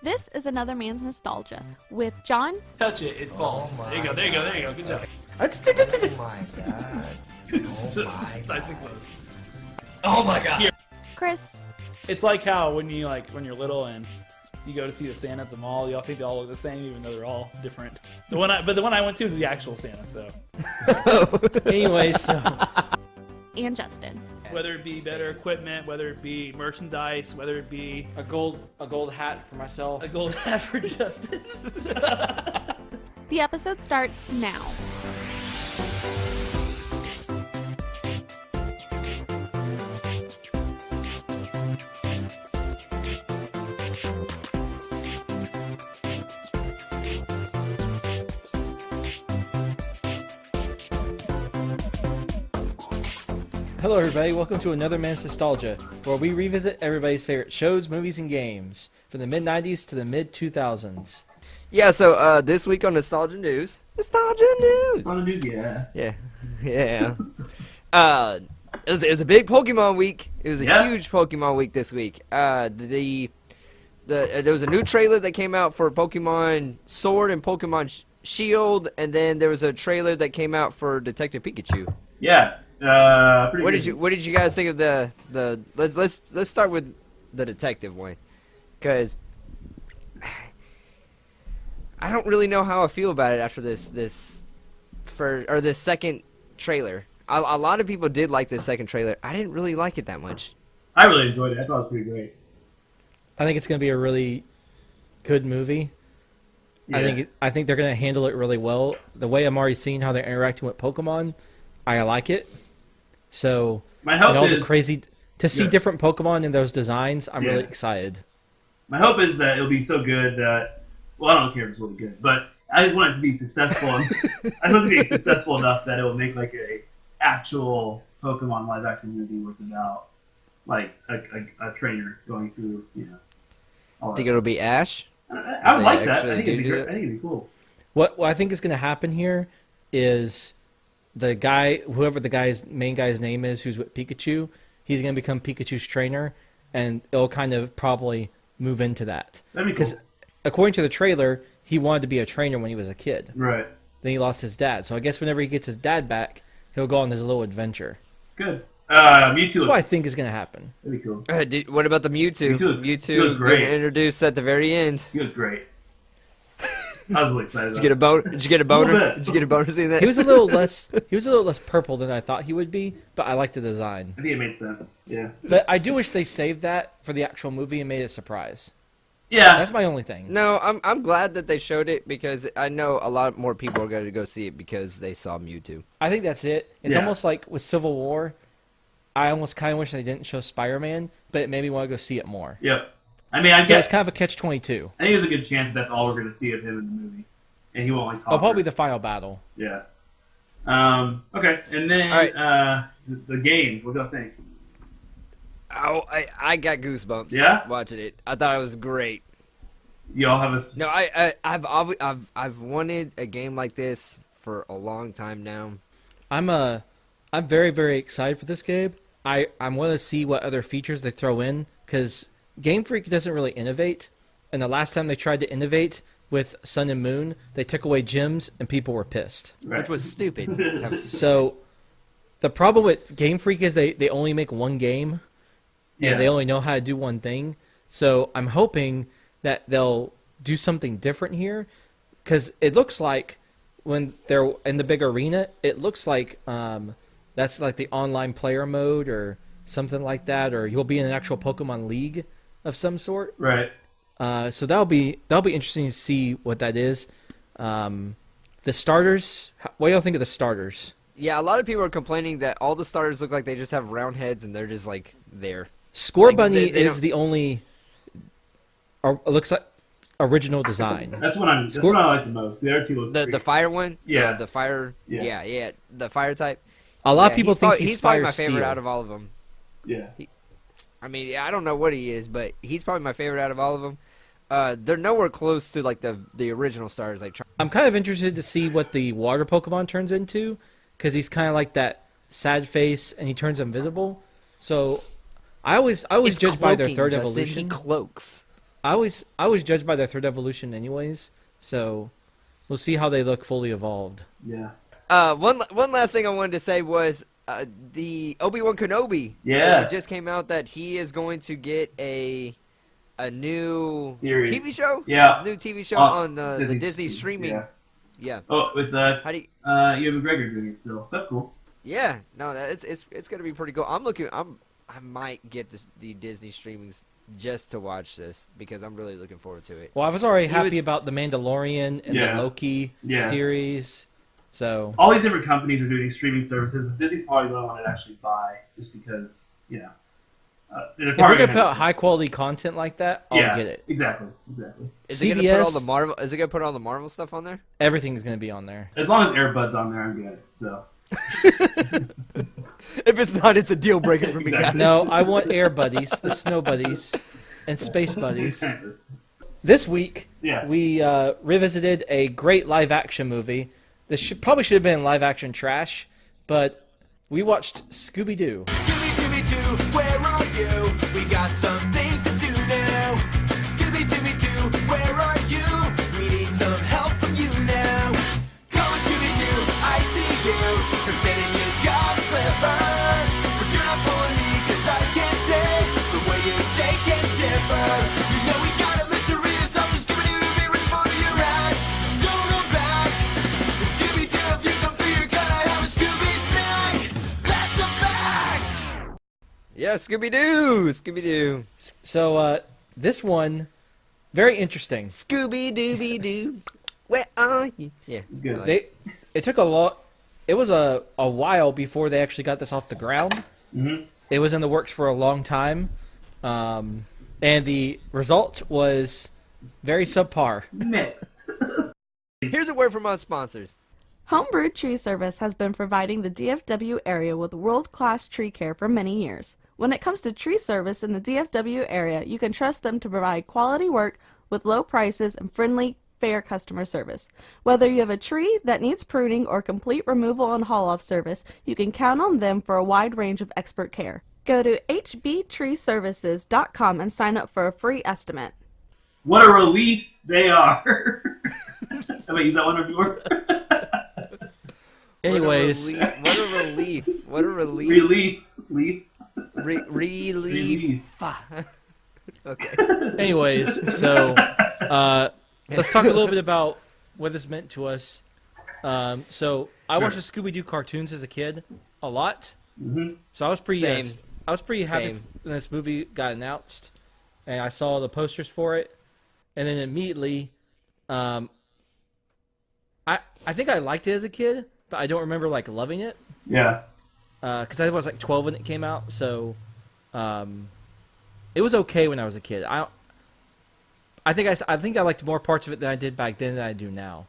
This is Another Man's Nostalgia with John. Touch it, it falls. Oh There you go, there you go, there you go. Good job. Oh my god. Nice and close. Oh my god. Here. Chris. It's like how when you're little and you go to see the Santa at the mall, you all think they all look the same, even though they're all different. The one I went to is the actual Santa. So, anyway, so And Justin. whether it be better equipment, whether it be merchandise, whether it be a gold hat for myself. a gold hat for Justin. The episode starts now. Hello, everybody. Welcome to Another Man's Nostalgia, where we revisit everybody's favorite shows, movies, and games from the mid-90s to the mid-2000s. Yeah, so this week on Nostalgia News. On the news, yeah. Yeah. It was a big Pokemon week. It was a huge Pokemon week this week. There was a new trailer that came out for Pokemon Sword and Pokemon Shield, and then there was a trailer that came out for Detective Pikachu. Yeah. What did you guys think of the let's start with the detective one, because I don't really know how I feel about it after this second trailer. A lot of people did like this second trailer. I didn't really like it that much. I really enjoyed it. I thought it was pretty great. I think it's going to be a really good movie. Yeah. I think they're going to handle it really well. The way I'm already seeing how they're interacting with Pokemon, I like it. So, My hope and all is the crazy to see Yeah. different Pokemon in those designs, I'm Yeah. really excited. My hope is that it'll be so good that, well, I don't care if it's really good, but I just want it to be successful. I want it to be successful enough that it will make like a actual Pokemon live action movie where it's about like a trainer going through, all that. Think it'll be Ash? I would they like that. I actually think it'd be do great. it? I think it'd be cool. What I think is going to happen here is the guy, whoever the main guy's name is, who's with Pikachu, he's going to become Pikachu's trainer, and it'll kind of probably move into that. That'd be cool. Because according to the trailer, he wanted to be a trainer when he was a kid. Right. Then he lost his dad. So I guess whenever he gets his dad back, he'll go on his little adventure. Good. Mewtwo. That's what I Looks, think is going to happen. that'd be cool. What about the Mewtwo? Mewtwo looked great. getting introduced at the very end. He was great. I was really excited. Did you get a boner? Did you get a boner? little bit. Did you get a boner seeing that? He was a little less. He was a little less purple than I thought he would be, but I liked the design. I think it made sense. Yeah. But I do wish they saved that for the actual movie and made it a surprise. Yeah. That's my only thing. No, I'm glad that they showed it, because I know a lot more people are going to go see it because they saw Mewtwo. I think that's it. It's Yeah. almost like with Civil War. I almost kind of wish they didn't show Spider-Man, but it made me want to go see it more. Yep. I mean, I So guess it's kind of a catch-22. I think there's a good chance that's all we're going to see of him in the movie, and he won't like talk. Oh, probably the final battle. Yeah. Okay, and then All right. the game. What do you think? Oh, I got goosebumps. Yeah? Watching it. I thought it was great. You all have a No, I've wanted a game like this for a long time now. I'm very, very excited for this game. I want to see what other features they throw in, because Game Freak doesn't really innovate. And the last time they tried to innovate with Sun and Moon, they took away gems and people were pissed. right. Which was stupid. So the problem with Game Freak is they only make one game, Yeah. and they only know how to do one thing. So I'm hoping that they'll do something different here, because it looks like when they're in the big arena, it looks like that's like the online player mode or something like that, or you'll be in an actual Pokemon League of some sort. right. So that'll be interesting to see what that is. The starters, what do y'all think of the starters? Yeah, a lot of people are complaining that all the starters look like they just have round heads and they're just like there. Score Like, Bunny they is don't- the only, or it looks like original design. That's what I like the most. The other two look The pretty- fire one? Yeah. The fire. Yeah. Yeah. The fire type. A lot of Yeah, people think probably, he's probably Fire my favorite Steel. out of all of them. Yeah. I mean, I don't know what he is, but he's probably my favorite out of all of them. They're nowhere close to like the original stars. Like I'm kind of interested to see what the water Pokemon turns into, because he's kind of like that sad face and he turns invisible. So I always It's judge by their cloaking, third Justin. evolution. He cloaks. I always judge by their third evolution anyways, so we'll see how they look fully evolved. Yeah. One last thing I wanted to say was the Obi-Wan Kenobi. Yeah. It just came out that he is going to get a new Series. TV show. Yeah. A new TV show on the Disney streaming. Yeah. Yeah. Oh, with How do you? Ewan McGregor doing it still. So that's cool. Yeah. No, it's gonna be pretty cool. I might get the Disney streamings just to watch this because I'm really looking forward to it. Well, I was already happy about the Mandalorian and the Loki series. So all these different companies are doing these streaming services, but Disney's probably the only one to actually buy, just because if we're gonna put out high quality content like that, I'll get it. Exactly. Is it gonna put all the Marvel? Is it gonna put all the Marvel stuff on there? Everything's gonna be on there. As long as Airbud's on there, I'm good. So. If it's not, it's a deal breaker for me, guys. No, I want Air Buddies, the Snow Buddies, and Space Buddies. This week, we revisited a great live-action movie. This probably should have been live-action trash, but we watched Scooby Doo. Scooby-Dooby-Doo, where are you? We got some things to do now. Scooby-Dooby-Doo, where are you? We need some help from you now. Come on, Scooby-Doo, I see you. Pretending you got a slipper. But you're not fooling me, 'cause I can't say the way you shake and shiver. You know we got a mystery to solve. Scooby-Doo, be ready for your ride. Don't hold back. Scooby-Doo, if you come through, you're gonna have a Scooby snack. That's a fact. Yeah, Scooby-Doo. So this one, very interesting. Scooby-Dooby-Doo, where are you? Yeah. Good. It took a lot. It was a while before they actually got this off the ground. Mm-hmm. It was in the works for a long time, and the result was very subpar. Mixed. Here's a word from our sponsors. Homebrew Tree Service has been providing the DFW area with world-class tree care for many years. When it comes to tree service in the DFW area, you can trust them to provide quality work with low prices and friendly, fair customer service. Whether you have a tree that needs pruning or complete removal and haul-off service, you can count on them for a wide range of expert care. Go to hbtreeservices.com and sign up for a free estimate. What a relief they are. I might use that one before. Anyways, What a relief. What a relief. Relief. Leaf. Relief. Okay. anyways, so let's talk a little bit about what this meant to us. So I watched the Scooby Doo cartoons as a kid a lot. Mm-hmm. So I was pretty Same. happy Same. when this movie got announced, and I saw the posters for it, and then immediately, I think I liked it as a kid, but I don't remember like loving it. Yeah. Because I was like 12 when it came out, so it was okay when I was a kid. I think I liked more parts of it than I did back then than I do now,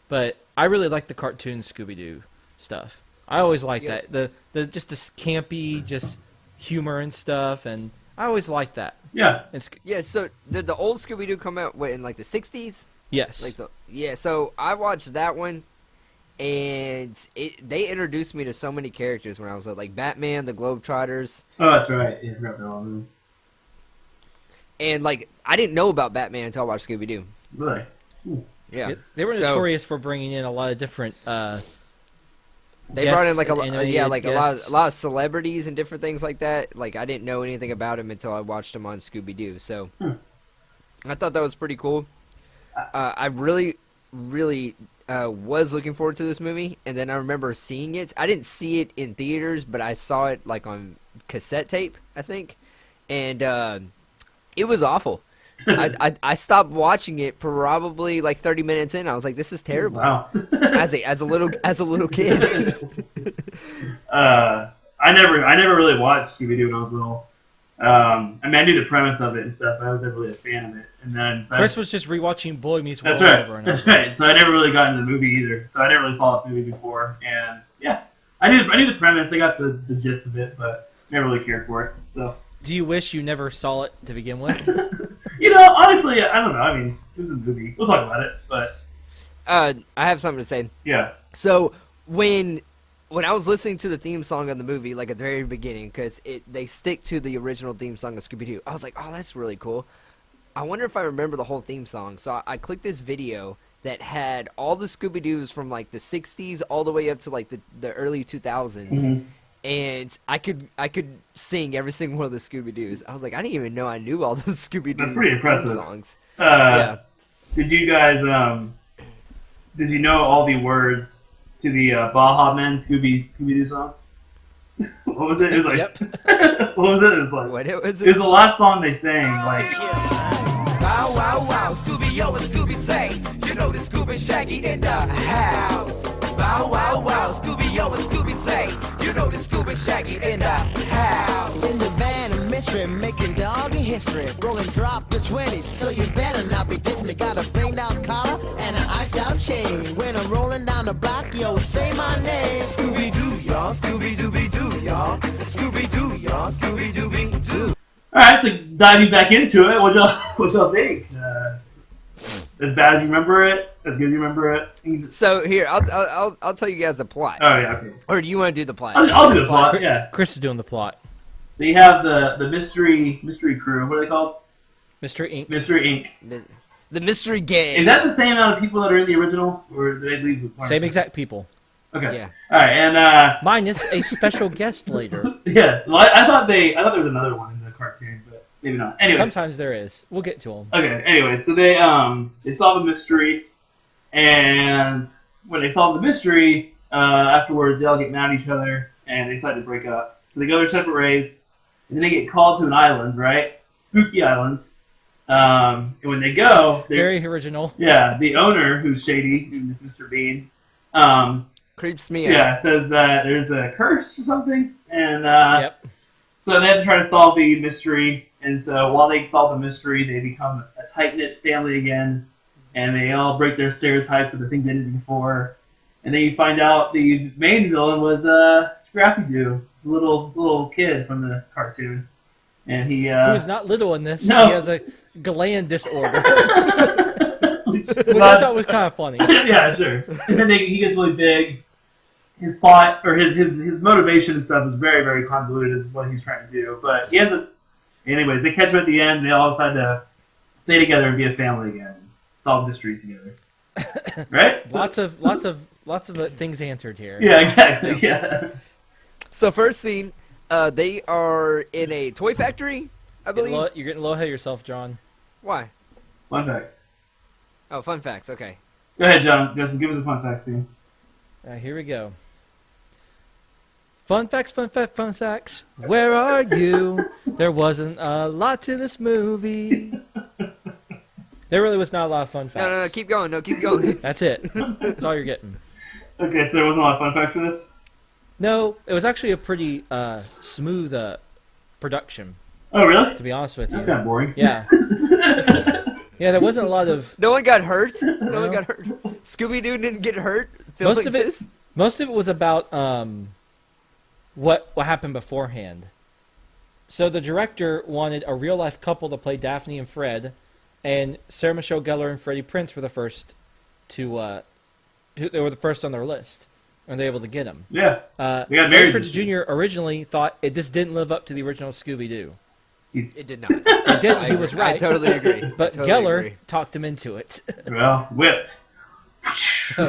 but I really like the cartoon Scooby Doo stuff. I always liked that the just this campy just humor and stuff, and I always liked that. Yeah. And Yeah, so did the old Scooby Doo come out in like the 60s? yes, So I watched that one, and they introduced me to so many characters when I was like Batman, the Globetrotters, Oh, that's right. Yeah, I forgot that one. and like I didn't know about Batman until I watched Scooby Doo. Really? Ooh. Yeah, they were So- notorious for bringing in a lot of different. They brought in guests like and animated a guests. lot of celebrities and different things like that. Like I didn't know anything about him until I watched him on Scooby Doo. So I thought that was pretty cool. I really was looking forward to this movie, and then I remember seeing it. I didn't see it in theaters, but I saw it like on cassette tape, I think, and it was awful. I stopped watching it probably like 30 minutes in. I was like, "This is terrible." Wow. As a little kid. I never really watched Scooby Doo when I was little. I mean, I knew the premise of it and stuff, but I was never really a fan of it. And then Chris was just rewatching Boy Meets World that's right. over and That's over. right. So I never really got into the movie either. So I never really saw this movie before. And yeah, I knew the premise. I got the gist of it, but never really cared for it. So. Do you wish you never saw it to begin with? Honestly, I don't know. I mean, it was a movie. We'll talk about it, but I have something to say. yeah. So when I was listening to the theme song of the movie, like at the very beginning, because they stick to the original theme song of Scooby Doo, I was like, "Oh, that's really cool." I wonder if I remember the whole theme song. So I clicked this video that had all the Scooby Doo's from like the '60s all the way up to like the early 2000s, Mhm. and I could sing every single one of the Scooby Doo's. I was like, I didn't even know I knew all those Scooby Doo That's pretty impressive. songs. Yeah. Did you guys did you know all the words to the Baja Men Scooby Doo song? What was it? It was like Yep. what was it? It was like What it was? it was the last song they sang. Like Wow, wow, wow, Scooby-Yo and Scooby say, you know the Scooby Shaggy in the house. Wow, wow, wow, Scooby-Yo and Scooby say, you know the Scooby Shaggy in the house. In the van of mystery, making doggy history. Rolling drop the 20s, so you better not be dissing me. Got a banged out collar and an iced out chain. When I'm rolling down the block, yo, say my name. Scooby-Doo, y'all, Scooby-Dooby-Doo, y'all. Scooby-Doo, y'all, Scooby-Dooby-Doo. all right, so diving back into it, what y'all think? As bad as you remember it, as good as you remember it. So here, I'll tell you guys the plot. Oh yeah, okay. Or do you want to do the plot? I'll do the plot. Yeah. Chris is doing the plot. So you have the mystery crew. What are they called? Mr. Inc. Mystery Inc. The mystery gang. Is that the same amount of people that are in the original, or did they leave the Same exact people. Okay. Yeah. All right, and Minus a special guest later. yes. Well, I thought there was another one in the cartoon, but maybe not. Anyway. Sometimes there is. We'll get to them. Okay. Anyway, so they solve a mystery, and when they solve the mystery, afterwards they all get mad at each other and they decide to break up. So they go their separate ways, and then they get called to an island, right? Spooky Island. And when they go, Very original. yeah, the owner, who's shady, who's Mr. Bean, Creeps me out. yeah, says that there's a curse or something, and Yep. so they have to try to solve the mystery. And so while they solve the mystery, they become a tight-knit family again, and they all break their stereotypes of the things they did before. And then you find out the main villain was Scrappy Doo, the little kid from the cartoon, and he Who's not little in this. No. He has a gland disorder, which which I thought was kind of funny. yeah, sure. And then he gets really big. His plot or his motivation and stuff is very, very convoluted, is what he's trying to do. But he has a. Anyways, they catch him at the end. They all decide to stay together and be a family again, solve mysteries together. Right? Lots of things answered here. Yeah, exactly. Yeah. So first scene, they are in a toy factory, I believe. You're getting low ahead of yourself, John. Why? Fun facts. Oh, fun facts. Okay. Go ahead, John. Justin, give us the fun facts, team. Here we go. Fun facts, fun facts. Where are you? There wasn't a lot to this movie. There really was not a lot of fun facts. No, keep going. No, keep going. That's it. That's all you're getting. Okay, so there wasn't a lot of fun facts for this? No, it was actually a pretty smooth production, Oh, really? to be honest with you. That's kind of boring. Yeah. Yeah, there wasn't a lot of... No one got hurt. No one got hurt. Scooby Doo didn't get hurt. Most of it, this? most of it was about what happened beforehand. So the director wanted a real life couple to play Daphne and Fred, and Sarah Michelle Gellar and Freddie Prinze were the first to they were the first on their list, and they were able to get them. Yeah. They got Freddie married. Prinze Jr. originally thought this didn't live up to the original Scooby Doo. It did not. It did. He was right. I totally agree. But Totally Geller agree. talked him into it. Well, whipped. You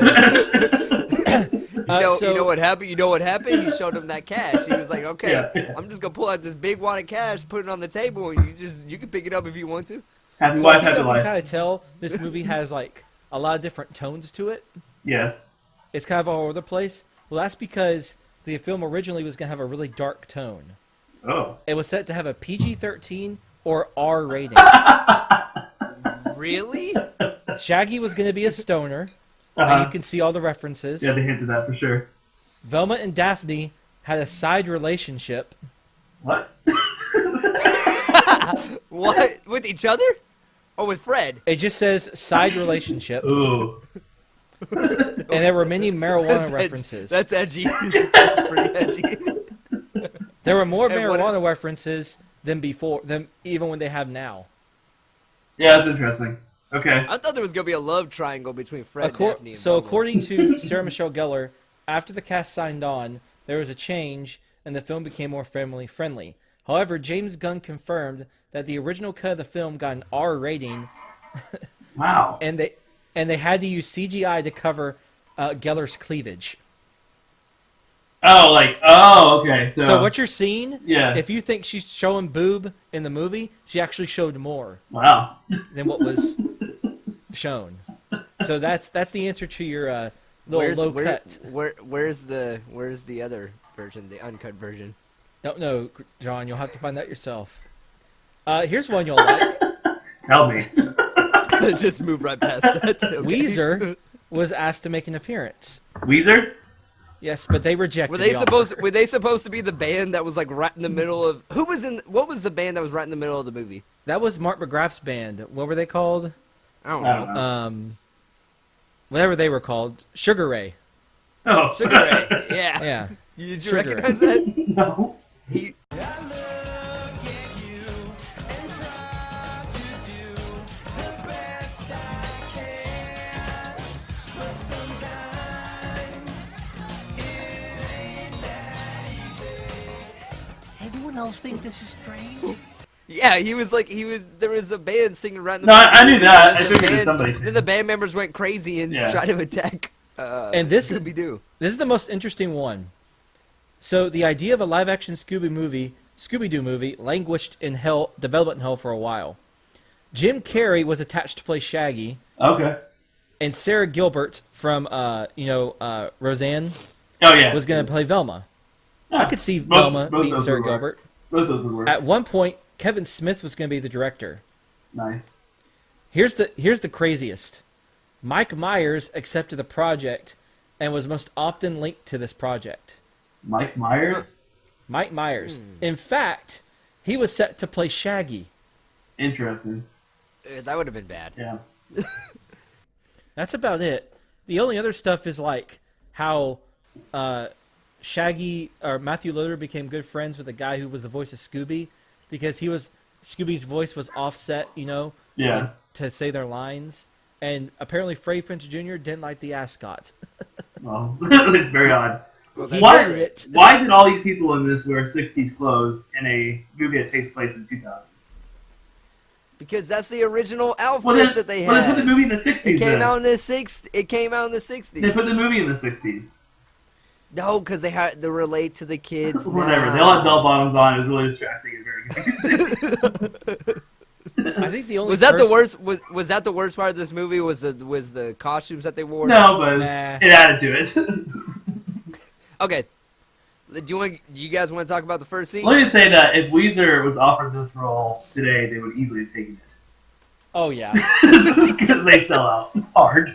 know what happened? You know what happened? He showed him that cash. He was like, "Okay, Yeah. I'm just gonna pull out this big wad of cash, put it on the table, and you can pick it up if you want to." Happy So I wife, think happy that we life. kind of tell this movie has like a lot of different tones to it. Yes. It's kind of all over the place. Well, that's because the film originally was going to have a really dark tone. Oh. It was set to have a PG-13 or R rating. Really? Shaggy was going to be a stoner, Uh-huh. and you can see all the references. Yeah, they hinted that for sure. Velma and Daphne had a side relationship. What? What? With each other? Or with Fred? It just says side relationship, Ooh. and there were many marijuana That's references. That's edgy. That's pretty edgy. There were more And what- marijuana references than even when they have now. Yeah, that's interesting. Okay. I thought there was gonna be a love triangle between Fred, Daphne, and So Velma. according to Sarah Michelle Gellar, after the cast signed on, there was a change and the film became more family friendly. However, James Gunn confirmed that the original cut of the film got an R rating, Wow. and they had to use CGI to cover Geller's cleavage. Okay. So what you're seeing, Yeah. if you think she's showing boob in the movie, she actually showed more Wow. than what was shown. So that's the answer to your little low cut. Where's the other version, the uncut version? Don't know, John. You'll have to find that yourself. Here's one you'll like. Tell me. Just move right past that. Okay. Weezer was asked to make an appearance. Weezer? Yes, but they rejected. Were they the offer. supposed? Were they supposed to be the band that was like right in the middle of? What was the band that was right in the middle of the movie? That was Mark McGrath's band. What were they called? I don't I don't know. know. Whatever they were called, Sugar Ray. Oh. Sugar Ray. Yeah. Yeah. Did you Sugar recognize that? No. He. Anyone else think this is strange? Yeah, he was. There was a band singing right in the No, middle. I knew that. And I the figured it was band- somebody. Then the band members went crazy and Yeah. tried to attack. And this is Scooby Doo. This is the most interesting one. So the idea of a live-action Scooby Doo movie languished in development hell for a while. Jim Carrey was attached to play Shaggy, Okay. and Sarah Gilbert from Roseanne Oh, yeah. was going to play Velma. Yeah. I could see Both- Velma both being those Sarah would work. Gilbert. Both those would work. At one point, Kevin Smith was going to be the director. Nice. Here's the craziest. Mike Myers accepted the project and was most often linked to this project. Mike Myers? Mike Myers. In fact, he was set to play Shaggy. Interesting. That would have been bad. Yeah. That's about it. The only other stuff is like how Shaggy or Matthew Lillard became good friends with the guy who was the voice of Scooby, because Scooby's voice was offset, Yeah. to say their lines. And apparently Freddie Prinze Jr. didn't like the ascot. Well, it's very odd. He Why, drew it. why did all these people in this wear 60s clothes in a movie that takes place in the 2000s? Because that's the original outfits Well, then, that they well, then put the had. movie in the 60s. It came then. out in the It came out in the They 60s. put the movie in the 60s. No, because they had to relate to the kids. Whatever. now. They all had bell bottoms on. It was really distracting and very confusing. I think the only Was that the person- worst? Was that the worst part of this movie? Was the costumes that they wore? No, but Nah. it added to it. Okay. Do you guys want to talk about the first scene? Let me say that if Weezer was offered this role today, they would easily have taken Oh, yeah. it. Because they sell out hard.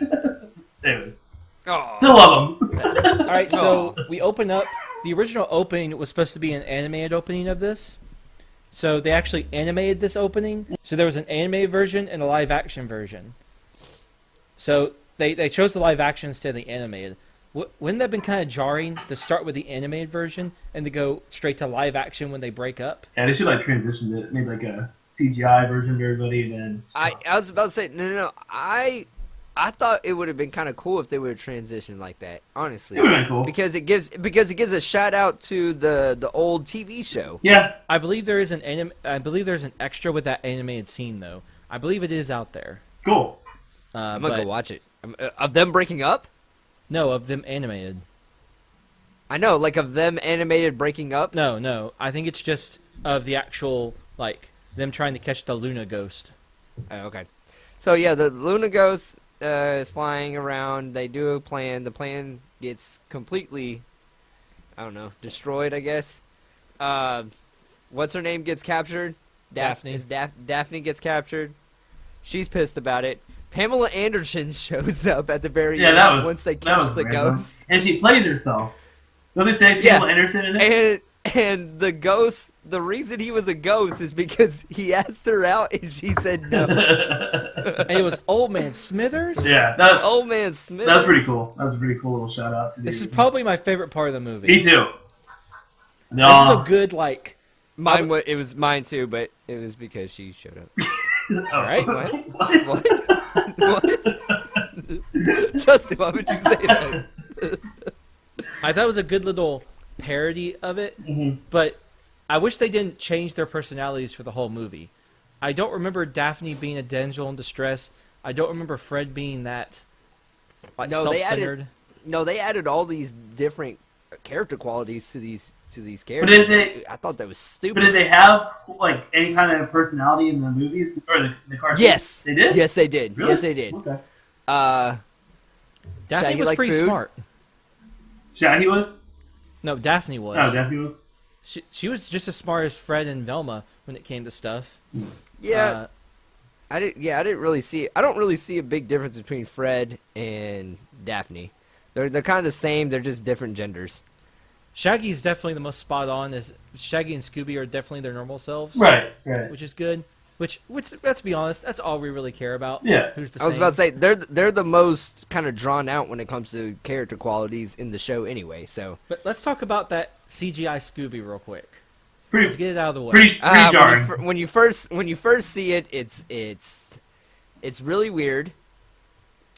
Anyways. Oh. Still love them. All right, so we open up. The original opening was supposed to be an animated opening of this. So they actually animated this opening. So there was an animated version and a live-action version. So they chose the live-action instead of the animated. Wouldn't that have been kind of jarring to start with the animated version and to go straight to live-action when they break up? Yeah, they should transition it, made a CGI version for everybody, and then. I was about to say no. I thought it would have been kind of cool if they would have transitioned like that. Honestly, It would have been cool. because it gives a shout out to the old TV show. Yeah. I believe there's an extra with that animated scene though. I believe it is out there. Cool. I'm gonna but go watch it. Of them breaking up. no, of them animated. I know, like of them animated breaking up. No. I think it's just of the actual them trying to catch the Luna ghost. Oh, okay. So yeah, the Luna Ghost is flying around. They do a plan. The plan gets completely, I don't know, destroyed, I guess. What's her name gets captured? Daphne. Daphne gets captured. She's pissed about it. Pamela Anderson shows up at the very Yeah, end that was. once they that catch was the random. ghost. And she plays herself. Don't they say Yeah. Pamela Anderson in it? And the ghost, the reason he was a ghost is because he asked her out and she said no. And it was Old Man Smithers. Yeah, Old man Smith. that's pretty cool. That was a pretty cool little shout out to This is the. probably my favorite part of the movie. Me too. This is a No. good It was mine too, but it was because she showed up. All right. What? What? Justin, why would you say that? I thought it was a good little parody of it, Mhm. but I wish they didn't change their personalities for the whole movie. I don't remember Daphne being a damsel in distress. I don't remember Fred being that self-centered. They added all these different character qualities to these But characters. I thought that was stupid. But did they have like any kind of personality in the movies or the cartoons? Yes, they did. Yes, they did. Really? Yes, they did. Okay. Daphne Shaggy was like pretty food? smart. Shaggy was. No, Daphne was. Oh, Daphne was. She was just as smart as Fred and Velma when it came to stuff. Yeah, I didn't really see. I don't really see a big difference between Fred and Daphne. They're kind of the same. They're just different genders. Shaggy's definitely the most spot on. As Shaggy and Scooby are definitely their normal selves, Right. which is good. Which let's be honest, that's all we really care about. Yeah. Who's the I was same. about to say they're the most kind of drawn out when it comes to character qualities in the show anyway. So But let's talk about that CGI Scooby real quick. Let's Pretty, get it out of the way. pretty jarring. when you first see it, it's really weird.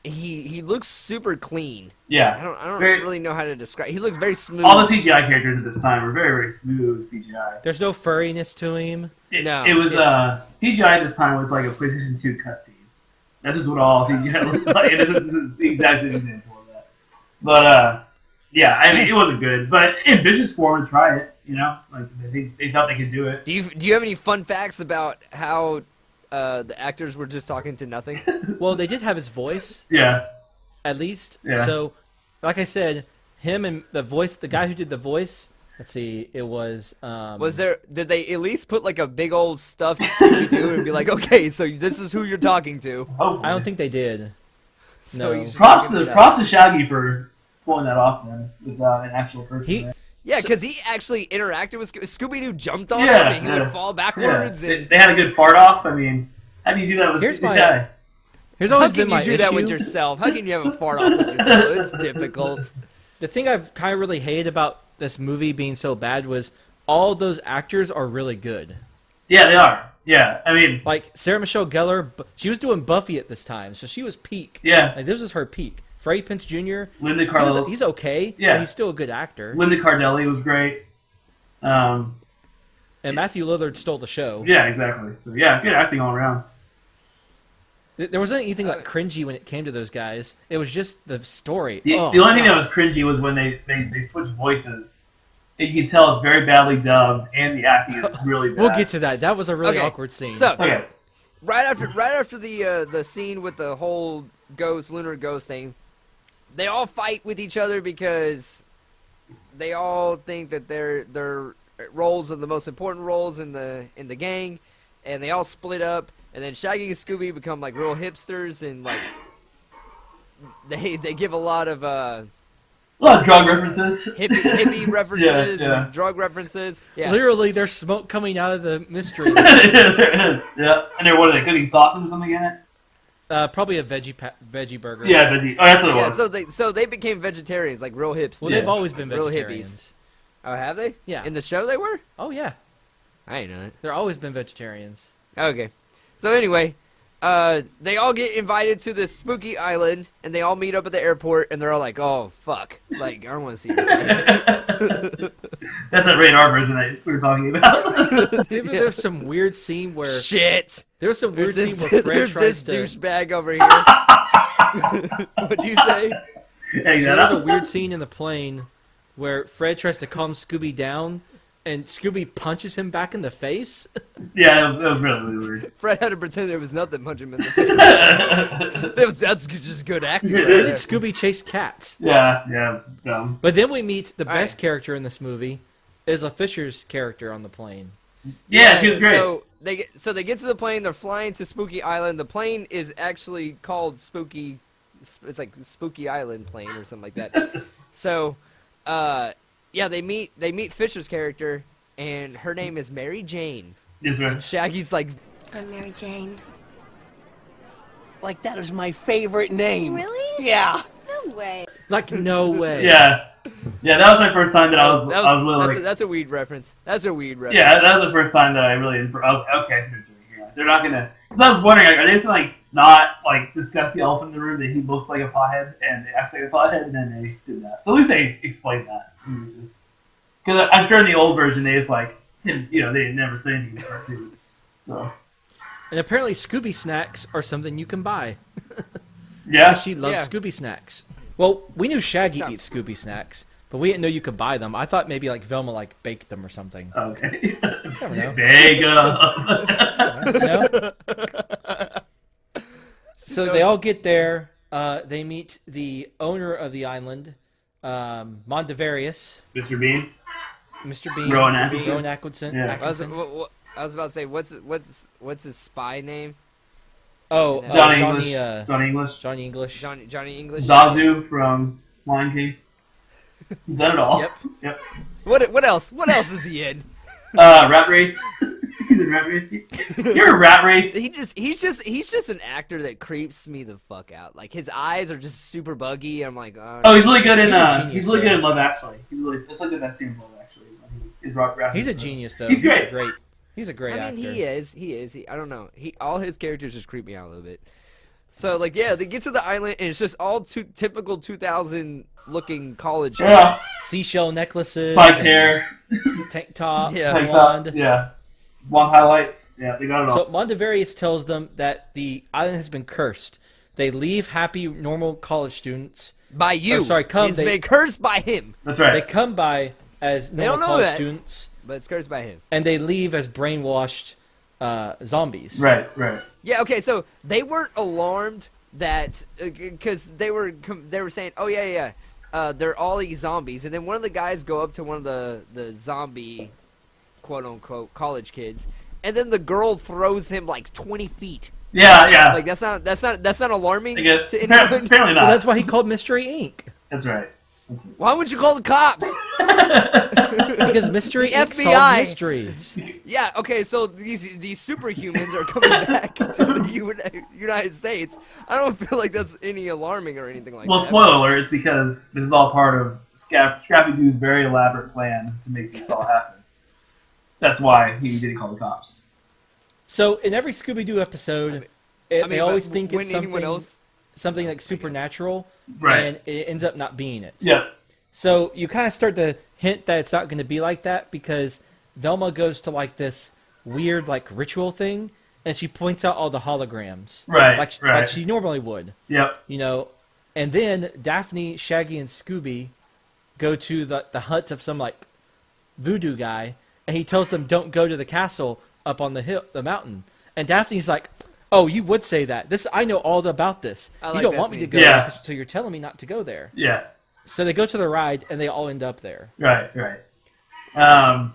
He looks super clean. Yeah. I don't Very- really know how to describe. He looks very smooth. All the CGI characters at this time were very, very smooth CGI. There's no furriness to him. No, It was it's- CGI at this time was like a PlayStation 2 cutscene. That's just what all CGI looks like. This is the exact same example of that. But yeah, I mean, it wasn't good. But ambitious for them to try it, you know, like they thought they could do it. Do you have any fun facts about how the actors were just talking to nothing? Well, they did have his voice, Yeah. at least. Yeah. So, like I said, him and the guy who did the voice. Let's see, it was. Did they at least put like a big old stuffed Scooby Doo and be like, okay, so this is who you're talking to? Hopefully. I don't think they did. So No. you just Props figured it out. props to Shaggy for pulling that off then with an actual person. He- there. Yeah, because he actually interacted with Scooby Doo, jumped on Yeah, him, and he would fall backwards. Yeah. And They had a good fart off. I mean, how do you do that with Here's the my- guy? Here's how always can been you my do issue. that with yourself? How can you have a fart off with yourself? It's difficult. The thing I've kind of really hated about this movie being so bad was all those actors are really good. Yeah, they are. Yeah, I mean, Like Sarah Michelle Gellar, she was doing Buffy at this time, so she was peak. yeah, Like this was her peak. Freddie Prinze Jr. Linda Carlo, He's okay. Yeah. But he's still a good actor. Linda Cardellini was great. And Matthew Lillard stole the show. Yeah, exactly. So yeah, good acting all around. There wasn't anything like cringy when it came to those guys. It was just the story. The Oh, only thing God. that was cringy was when they switched voices. You can tell it's very badly dubbed, and the acting is really bad. We'll get to that. That was a really Okay, awkward scene. So Okay. right after the scene with the whole lunar ghost thing, they all fight with each other because they all think that their roles are the most important roles in the gang, and they all split up. And then Shaggy and Scooby become like real hipsters, and like they give a lot of A lot of drug references. hippie references, Yeah. drug references. Yeah. Literally, there's smoke coming out of the mystery. There is. Yeah. And they're, what are they, cooking sausage or something in it? Probably a veggie burger. Yeah, veggie. Oh, that's what it Yeah, was. so they became vegetarians, like real hipsters. Well, they've always been Real vegetarians. hippies. Oh, have they? Yeah. In the show they were? Oh yeah, I didn't know that. they're always been vegetarians. Okay. So anyway, they all get invited to this spooky island, and they all meet up at the airport, and they're all like, "Oh fuck! Like I don't want to see your face." That's that rated R version that we were talking about. There's some weird scene where Shit. there was some weird There's scene this, where Fred there's tries this to. douchebag over here. What'd you say? Hey, So that there's a up. weird scene in the plane where Fred tries to calm Scooby down, and Scooby punches him back in the face. Yeah, it was really weird. Fred had to pretend it was nothing, punch him in the face. That's just good acting. Yeah. Right Why there. did Scooby chase cats? Yeah, it's dumb. But then we meet the All best right. character in this movie, Isla Fisher's character on the plane. Yeah, she was great. So they get to the plane. They're flying to Spooky Island. The plane is actually called Spooky. It's like Spooky Island plane or something like that. So, yeah, they meet Fisher's character, and her name is Mary Jane. Yes, right. Shaggy's like, I'm Mary Jane. Like, that is my favorite name. Really? Yeah. No way. Like, no way. Yeah, that was my first time that I was really like, that's a weed reference. That's a weed reference. yeah, that was the first time that I really, I was okay. I see what you're doing here. They're not gonna. Because I was wondering, are they just gonna, like, not like discuss the elephant in the room that he looks like a pothead and they acts like a pothead, and then they did that. So at least they explained that. Because I'm sure in the old version they just like And, you know, they never say anything in the cartoon. So, And apparently Scooby snacks are something you can buy. yeah. She loves Yeah. Scooby snacks. Well, we knew Shaggy Sounds- eats Scooby snacks, but we didn't know you could buy them. I thought maybe like Velma like baked them or something. Okay. Never know. Big You know? So they all get there. They meet the owner of the island, Mondavarius, Mr. Bean. Mr. Bean, Rowan Atkinson. Rowan Atkinson. Yeah. I was about to say, what's his spy name? Oh, Johnny Johnny, English. Johnny English. Johnny English. Johnny English. Zazu from Lion King. He's done it all. Yep. Yep. What else? What else is he in? Rat Race. He's in Rat Race. You're a Rat Race. He's just an actor that creeps me the fuck out. Like his eyes are just super buggy. I'm like, Oh, he's really good in. He's a genius, He's really though. good in Love Actually. It's like the best scene in Love Actually. Is Rock Rapids. He's a genius, though. He's great. He's a great I mean, actor. he is. I don't know. All his characters just creep me out a little bit. So like, yeah, they get to the island and it's just all typical 2000 looking college Yeah. kids. Seashell necklaces, Spiked and hair. tank tops, Yeah. Tank blonde. top. Yeah. Blonde highlights. Yeah, they got it all. So Mondavarius tells them that the island has been cursed. They leave happy, normal college students. By you. Oh, sorry, It's been cursed by him, That's right. They come by as normal don't know college that. students, but it's cursed by him. and they leave as brainwashed zombies. Right. Yeah. Okay. So they weren't alarmed that because they were saying, oh yeah, they're all these zombies, and then one of the guys go up to one of the zombie, quote unquote, college kids, and then the girl throws him like 20 feet. Yeah. Like that's not alarming I guess. to anyone. Apparently not. Well, that's why he called Mystery Inc. That's right. Why would you call the cops? Because Mystery The Inc. FBI. solved mysteries. Yeah, okay, so these superhumans are coming back to the United States. I don't feel like that's any alarming or anything like Well, that. spoiler alert, it's because this is all part of Scrappy Doo's very elaborate plan to make this all happen. That's why he didn't call the cops. So in every Scooby Doo episode, they always think it's something like supernatural, Right. and it ends up not being it. Yeah. So you kind of start to hint that it's not going to be like that because Velma goes to like this weird like ritual thing, and she points out all the holograms, Right, like right. she normally would, Yep. you know. And then Daphne, Shaggy, and Scooby go to the hut of some like voodoo guy, and he tells them don't go to the castle up on the mountain. And Daphne's like, "Oh, you would say that. I know all about this. I You like don't that want me to scene. go, Yeah. so you're telling me not to go there." Yeah. So they go to the ride, and they all end up there. Right. I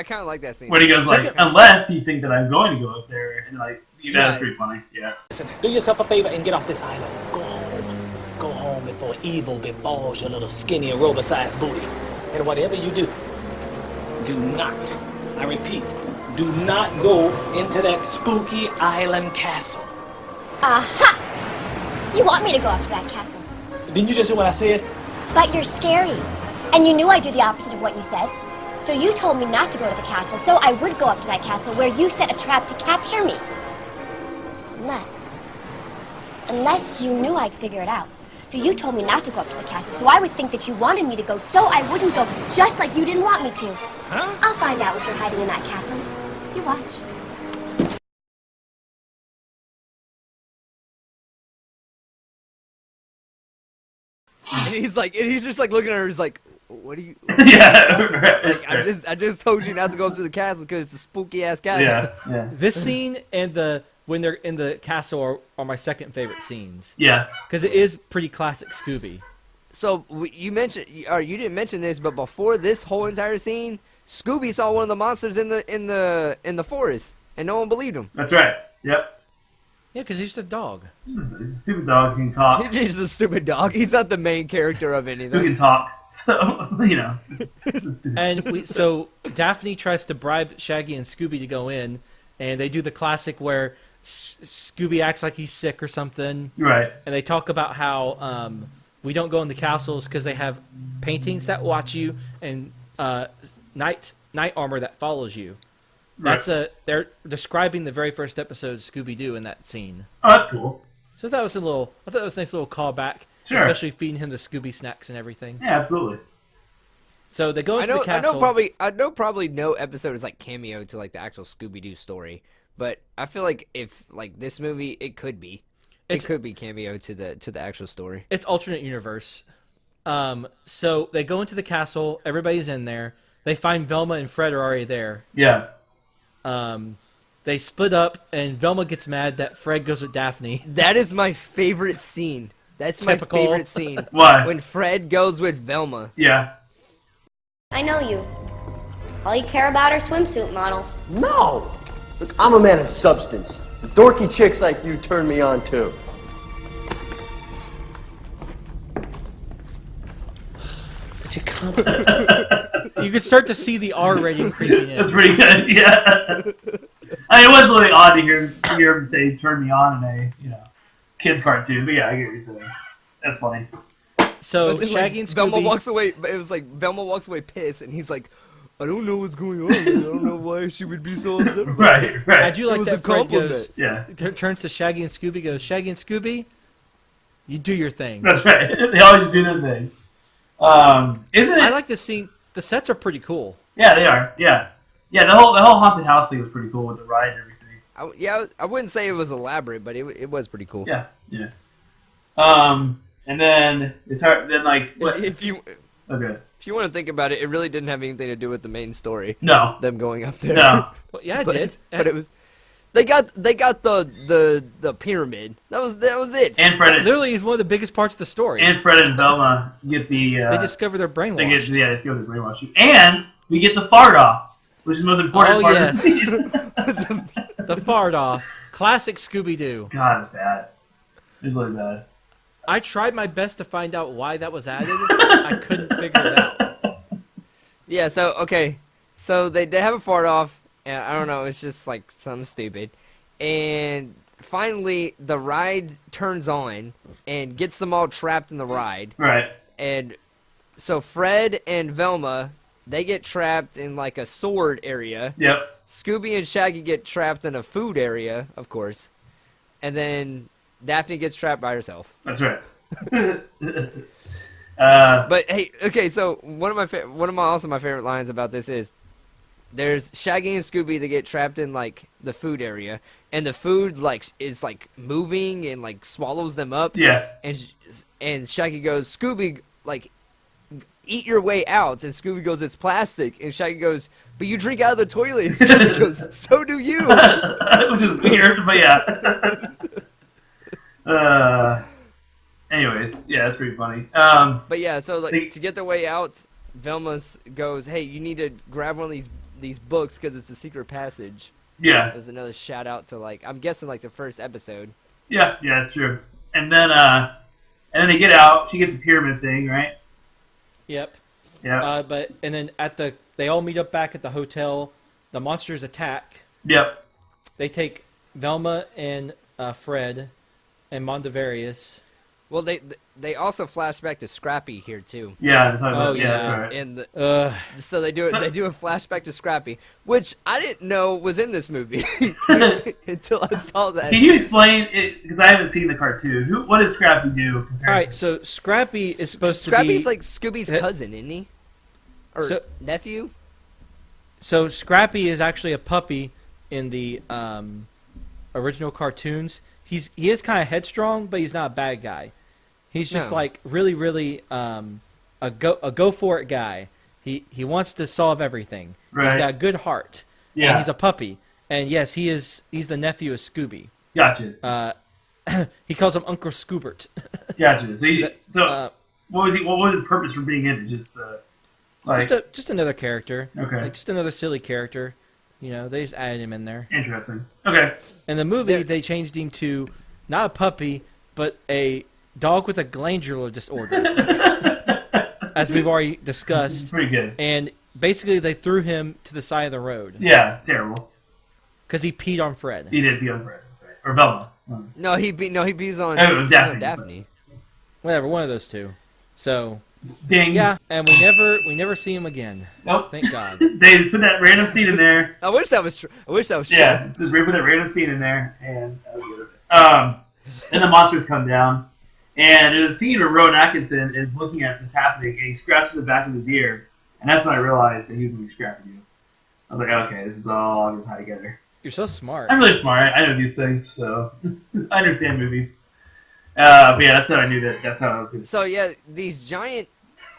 kind of like that scene. When he goes like, unless you think that I'm going to go up there, and like, that's pretty funny. Yeah. Listen, do yourself a favor and get off this island. Go home. Go home before evil befalls your little skinny and rubber-sized booty. And whatever you do not, I repeat, do not go into that spooky island castle. Aha! You want me to go up to that castle, Didn't you just hear what I said? but you're scary. And you knew I'd do the opposite of what you said. So you told me not to go to the castle, so I would go up to that castle where you set a trap to capture me. Unless you knew I'd figure it out. So you told me not to go up to the castle, so I would think that you wanted me to go, so I wouldn't go, just like you didn't want me to. Huh? I'll find out what you're hiding in that castle. You watch. And he's just like looking at her. He's like, "What are you?" Yeah. Right. Like, I just told you not to go up to the castle because it's a spooky ass castle. Yeah. This scene and when they're in the castle are my second favorite scenes Yeah. because it is pretty classic Scooby. So you mentioned, or you didn't mention this, but before this whole entire scene, Scooby saw one of the monsters in the forest, and no one believed him. That's right. Yep. Yeah, because he's just a dog. He's a stupid dog who can talk. He's just a stupid dog. He's not the main character of Who anything. can talk. So, you know. And so Daphne tries to bribe Shaggy and Scooby to go in, and they do the classic where Scooby acts like he's sick or something, Right. and they talk about how we don't go in the castles because they have paintings that watch you and night armor that follows you. They're describing the very first episode of Scooby Doo in that scene. Oh, that's cool. So I thought it was a nice little callback, Sure. especially feeding him the Scooby snacks and everything. Yeah, absolutely. So they go into the castle. I know probably no episode is like cameo to like the actual Scooby Doo story, but I feel like if like this movie, it could be cameo to the actual story. It's alternate universe. So they go into the castle. Everybody's in there. They find Velma and Fred are already there. Yeah. They split up, and Velma gets mad that Fred goes with Daphne. That is my favorite scene. That's Typical. my favorite scene. Why? When Fred goes with Velma. Yeah. I know you. All you care about are swimsuit models. No! Look, I'm a man of substance. Dorky chicks like you turn me on too. But you can't. You could start to see the R rating creeping in. That's pretty good. Yeah. I mean, it was really odd to hear him say "turn me on" in a kids cartoon, but yeah, I get what you're saying. That's funny. So But then, Shaggy and Velma Scooby. walks away. It was like Velma walks away pissed, and he's like, "I don't know what's going on. I don't know why she would be so upset about it." Right. I do like was a that Fred compliment. goes. Yeah. Turns to Shaggy and Scooby. Goes, Shaggy and Scooby, you do your thing. That's right. They always do their thing. Isn't it? I like this scene. The sets are pretty cool. Yeah, they are. Yeah. The whole haunted house thing was pretty cool with the ride and everything. I wouldn't say it was elaborate, but it was pretty cool. Yeah. And then it's hard. Then like what? If you Okay. if you want to think about it, it really didn't have anything to do with the main story. No. Them going up there. No. Well, yeah, it but, did. But it was. They got the pyramid. That was it. And Fred. Literally, is one of the biggest parts of the story. And Fred and Velma get the. They discover their brainwashed. They discover the brainwashing, and we get the fart off, which is the most important part of the scene. The fart off. Classic Scooby Doo. God, it's bad. It's really bad. I tried my best to find out why that was added. I couldn't figure it out. Yeah. So okay. So they have a fart off, and I don't know. It's just like something stupid, and finally the ride turns on and gets them all trapped in the ride. Right. And so Fred and Velma, they get trapped in like a sword area. Yep. Scooby and Shaggy get trapped in a food area, of course. And then Daphne gets trapped by herself. That's right. But hey, okay, so one of my favorite lines about this is there's Shaggy and Scooby that get trapped in like the food area, and the food like is like moving and like swallows them up. Yeah. And Shaggy goes, Scooby, like, eat your way out. And Scooby goes, it's plastic. And Shaggy goes, but you drink out of the toilet. And Scooby goes, so do you. Which is weird, but yeah. Anyways, yeah, that's pretty funny. But yeah, so like to get the way out, Velma goes, hey, you need to grab one of these books because it's a secret passage. Yeah. There's another shout out to like, I'm guessing like the first episode. Yeah, that's true. And then they get out. She gets a pyramid thing, right? Yep. Yeah. And then they all meet up back at the hotel. The monsters attack. Yep. They take Velma and Fred and Mondavarius. Well, they also flash back to Scrappy here too. Yeah. Yeah. Right. And so they do a flashback to Scrappy, which I didn't know was in this movie until I saw that. Can you explain it? Because I haven't seen the cartoon. What does Scrappy do? All right, so Scrappy is supposed Scrappy's to be... like Scooby's cousin, isn't he? Or nephew? So Scrappy is actually a puppy in the original cartoons. He is kind of headstrong, but he's not a bad guy. He's just like really, really a go for it guy. He wants to solve everything. Right. He's got a good heart. Yeah. And he's a puppy. And yes, he's the nephew of Scooby. Gotcha. He calls him Uncle Scoobert. Gotcha. So, what was his purpose for being in it? Just another character. Okay. Like just another silly character. You know, they just added him in there. Interesting. Okay. In the movie, they changed him to not a puppy, but a dog with a glandular disorder, as we've already discussed. Pretty good. And basically, they threw him to the side of the road. Yeah, terrible. Because he peed on Fred. He did pee on Fred, right. Or Velma. No, he pees on Daphne. Whatever, one of those two. So, ding. Yeah, and we never see him again. Nope. Thank God. They just put that random scene in there. I wish that was true. Yeah, just put that random scene in there, and that was good. Then the monsters come down, and there's a scene where Rowan Atkinson is looking at this happening, and he scratches the back of his ear, And that's when I realized that he was going to be Scrappy Doo. I was like, okay, this is all going to tie together. You're so smart. I'm really smart. I know these things, so I understand movies. But yeah, that's how I knew that's how I was going to. So yeah, these giant,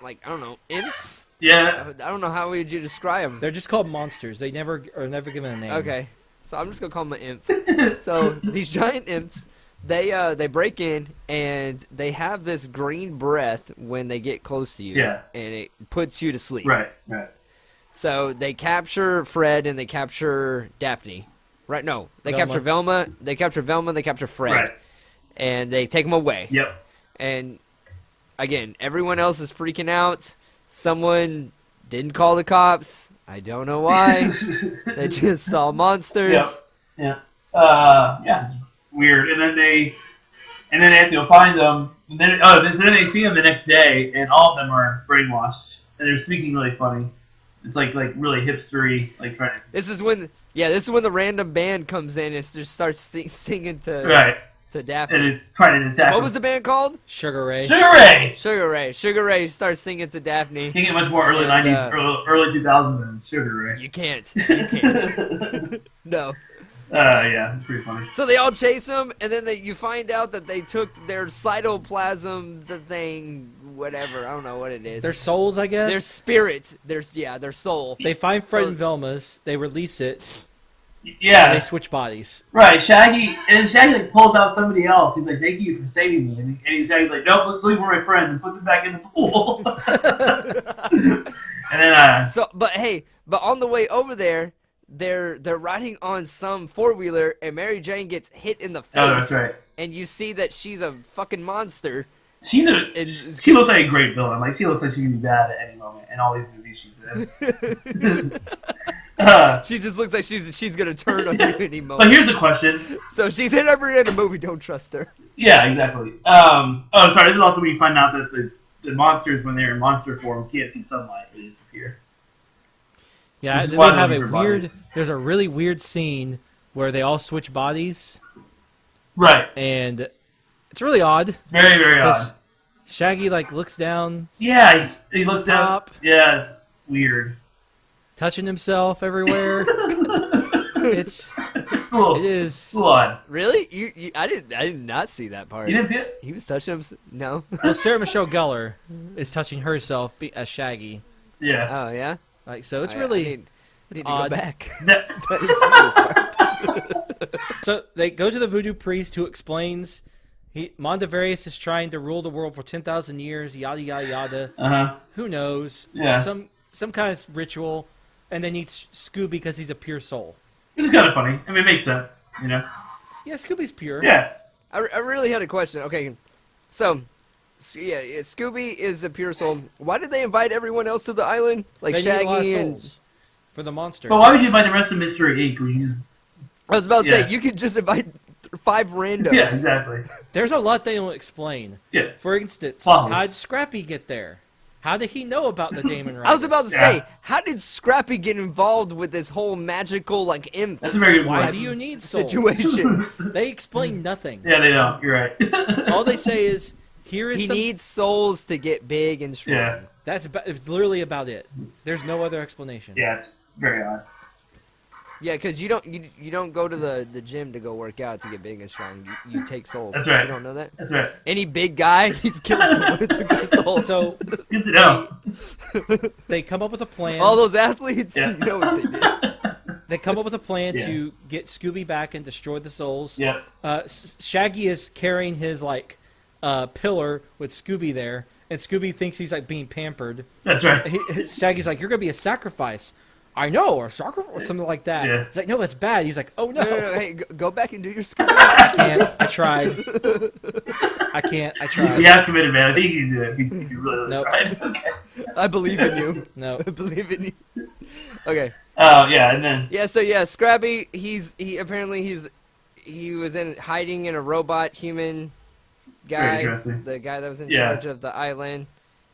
like, I don't know, imps? Yeah. I don't know how would you describe them. They're just called monsters. They never are never given a name. Okay, so I'm just gonna call them an imp. So these giant imps, they break in and they have this green breath when they get close to you. Yeah. And it puts you to sleep. Right. So they capture Fred and they capture Daphne. Right? No, they Velma. capture Velma. They capture Velma. They capture Fred. Right. And they take them away. Yep. And again, everyone else is freaking out. Someone didn't call the cops. I don't know why. They just saw monsters. Yep. Yeah. Yeah. It's weird. And then they have to go find them. And then so then they see them the next day, and all of them are brainwashed, and they're speaking really funny. It's like really hipstery, like trying to. This is when the random band comes in and just starts singing to Daphne. And it's trying to attack. What was the band called? Sugar Ray. Sugar Ray. Sugar Ray starts singing to Daphne. You can get much more early And, 90s, early 2000s than Sugar Ray. You can't. No. Yeah, it's pretty funny. So they all chase him, and then you find out that they took their cytoplasm, the thing, whatever. I don't know what it is. Their souls, I guess. Their spirit. Their soul. They find Fred and Velma's. They release it. Yeah. And they switch bodies. Right, Shaggy like pulls out somebody else. He's like, "Thank you for saving me," and Shaggy's like, "Nope, let's leave with my friends," and puts him back in the pool. And then but on the way over there, they're riding on some 4-wheeler, and Mary Jane gets hit in the face. Oh, that's right. And you see that she's a fucking monster. She looks like a great villain. Like, she looks like she can be bad at any moment in all these movies she's in. She just looks like she's gonna turn on you any moment. But here's the question. So she's hit every in a movie. Don't trust her. Yeah, exactly. Sorry. This is also when you find out that the monsters, when they're in monster form, can't see sunlight. They disappear. Yeah, Which is they why have they're a different weird. bodies. There's a really weird scene where they all switch bodies. Right. And it's really odd. Very, very odd. Shaggy looks down. Yeah, he looks top. down. Yeah, it's weird. Touching himself everywhere. It is odd. Really? I did not see that part. You didn't see it? He was touching himself. No. Well, Sarah Michelle Gellar is touching herself as Shaggy. Yeah. Oh yeah. So it's I really need to odd. go back. I didn't see this part. So they go to the voodoo priest who explains Mondavarius is trying to rule the world for 10,000 years. Yada yada yada. Who knows? Yeah. Some kind of ritual, and they need Scooby because he's a pure soul. It's kind of funny. I mean, it makes sense, you know. Yeah, Scooby's pure. Yeah. I really had a question. Okay, so yeah, Scooby is a pure soul. Why did they invite everyone else to the island, like They need a lot of Shaggy and? souls for the monsters. But why would you invite the rest of Mystery Inc? When you just... I was about to Yeah. say you could just invite 5 randos. Yeah, exactly. There's a lot they don't explain. Yes. For instance, Plums. how did Scrappy get there? How did he know about the Damon Riders? I was about to say, how did Scrappy get involved with this whole magical imps? That's a very good Why point. do you need souls? situation? They explain nothing. Yeah, they don't. You're right. All they say is, here is He some... needs souls to get big and strong. Yeah. It's literally about it. There's no other explanation. Yeah, it's very odd. Yeah, because you don't go to the gym to go work out to get big and strong. You take souls. That's right. You don't know that? That's right. Any big guy, he's killing someone who took their soul. So Good to know. they come up with a plan. All those athletes, Yeah. you know what they did. They come up with a plan Yeah. to get Scooby back and destroy the souls. Yep. Shaggy is carrying his pillar with Scooby there, and Scooby thinks he's being pampered. That's right. Shaggy's like, "You're gonna be a sacrifice." I know, or sacrifice, or something like that. Yeah. It's like, no, that's bad. He's like, oh no. No, hey, go back and do your Scooby. I can't. I tried. I can't. I tried. You have committed, man. I think you can do it if you really Nope. tried. Okay. I believe in you. No. I believe in you. Okay. Yeah, and then... Yeah, so yeah, Scrappy, he apparently he was hiding in a robot human Very guy, interesting. the guy that was in Yeah. charge of the island.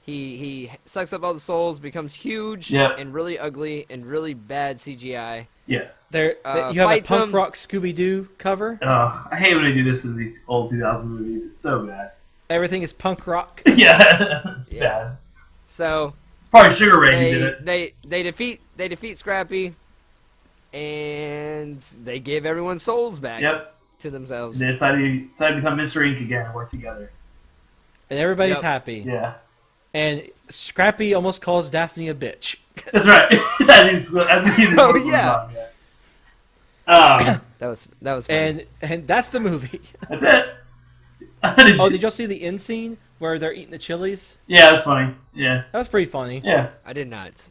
He sucks up all the souls, becomes huge Yep. and really ugly and really bad CGI. Yes. You have a fights punk him. rock Scooby Doo cover. I hate when they do this in these old 2000 movies. It's so bad. Everything is punk rock. Yeah, it's Yeah. bad. So Probably Sugar Ray who did it. They defeat Scrappy, and they give everyone's souls back to themselves. They decided to become Mr. Ink again and work together. And everybody's happy. Yeah. And Scrappy almost calls Daphne a bitch. That's right. Oh yeah. That was funny. And that's the movie. That's it. Oh, did y'all see the end scene where they're eating the chilies? Yeah, that's funny. Yeah. That was pretty funny. Yeah. I did not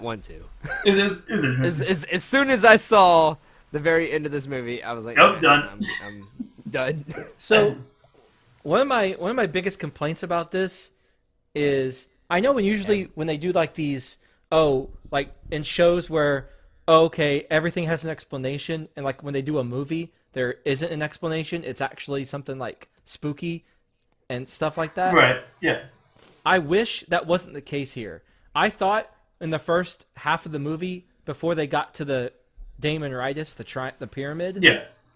want to. It was interesting. As soon as I saw the very end of this movie, I was like, nope, done. I'm done. So one of my biggest complaints about this is I know when they do like these like in shows where okay, everything has an explanation, and like when they do a movie there isn't an explanation, it's actually something like spooky and stuff like that. Right. Yeah. I wish that wasn't the case here. I thought in the first half of the movie, before they got to the Damonitis, the pyramid,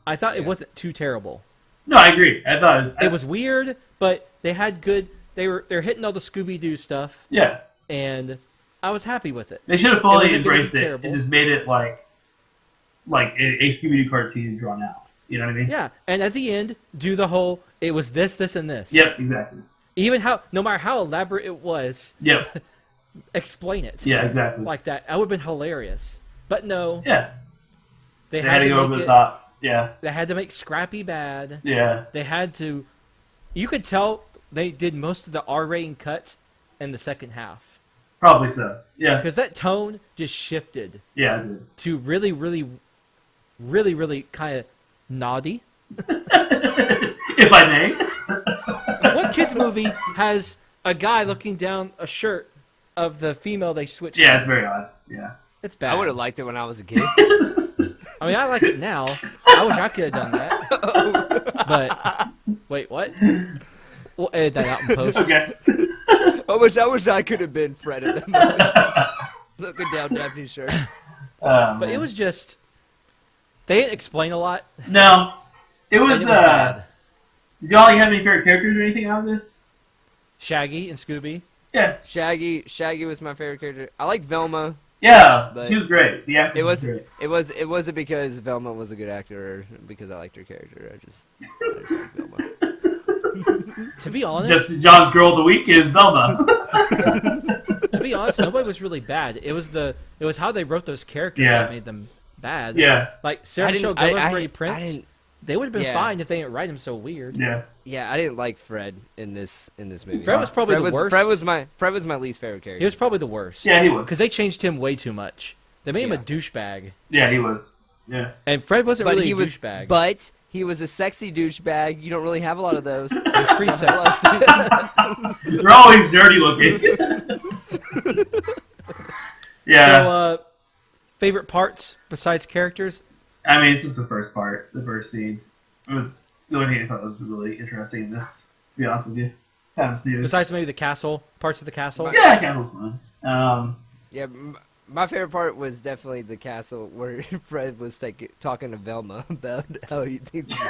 I thought it wasn't too terrible. No, I agree. I thought it was weird, but they had good. They're hitting all the Scooby Doo stuff. Yeah. And I was happy with it. They should have fully embraced it and just made it like a Scooby Doo cartoon drawn out. You know what I mean? Yeah, and at the end, do the whole. It was this, this, and this. Yep, exactly. Even no matter how elaborate it was. Yep. Explain it. Yeah, exactly. Like that. That would have been hilarious. But no. Yeah. They had to go make over the top. Yeah. They had to make Scrappy bad. Yeah. They had to. You could tell they did most of the R-rating cuts in the second half. Probably so. Yeah. Because that tone just shifted. Yeah, it did. To really, really, really, really kind of naughty. If I may. What kids movie has a guy looking down a shirt of the female they switched? Yeah, it's very odd. Yeah. It's bad. I would have liked it when I was a kid. I mean, I like it now. I wish I could have done that. But wait, what? We'll edit that out in post. Okay. I wish I could have been Fred at that moment. Looking down Daphne's shirt. But it was just they didn't explain a lot. No, it was. Bad. Did y'all have any favorite characters or anything out of this? Shaggy and Scooby. Yeah. Shaggy was my favorite character. I like Velma. Yeah, she was great. The acting was great. It wasn't because Velma was a good actor or because I liked her character. I just like Velma. To be honest, just John's girl of the week is Velma. To be honest, nobody was really bad. It was how they wrote those characters that made them bad. Yeah. Like Sarah Michelle Gellar and Freddie Prinze. They would have been fine if they didn't write him so weird. Yeah. Yeah, I didn't like Fred in this movie. Fred was probably the worst. Fred was my least favorite character. He was probably the worst. Yeah, he was. Because they changed him way too much. They made him a douchebag. Yeah, he was. Yeah. And Fred wasn't really a douchebag. But he was a sexy douchebag. You don't really have a lot of those. He was pretty sexy. They're always dirty looking. Yeah. So, favorite parts besides characters? I mean, it's just the first part, the first scene. It was the only thing I thought was really interesting in this, to be honest with you. Besides maybe the castle, parts of the castle? Yeah, castle's fun. Yeah, my favorite part was definitely the castle where Fred was talking to Velma about how he thinks and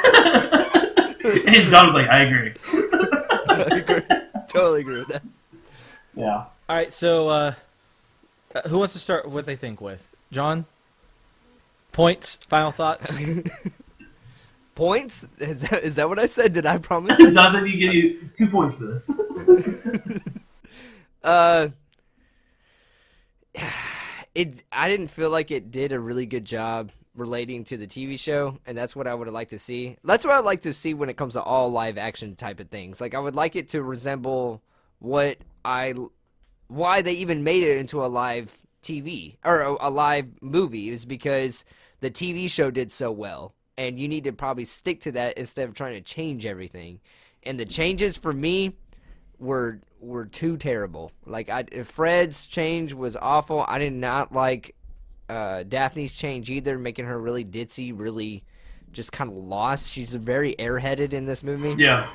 John was like, I agree. I agree. Totally agree with that. Yeah. All right, so who wants to start what they think with? John? Points? Final thoughts? Points? Is that what I said? Did I promise? John said you give you 2 points for this. I didn't feel like it did a really good job relating to the TV show, and that's what I would have liked to see. That's what I'd like to see when it comes to all live action type of things. Like, I would like it to resemble why they even made it into a live TV or a live movie, is because the TV show did so well, and you need to probably stick to that instead of trying to change everything. And the changes for me were too terrible. Like, Fred's change was awful. I did not like Daphne's change either, making her really ditzy, really just kind of lost. She's very airheaded in this movie. Yeah.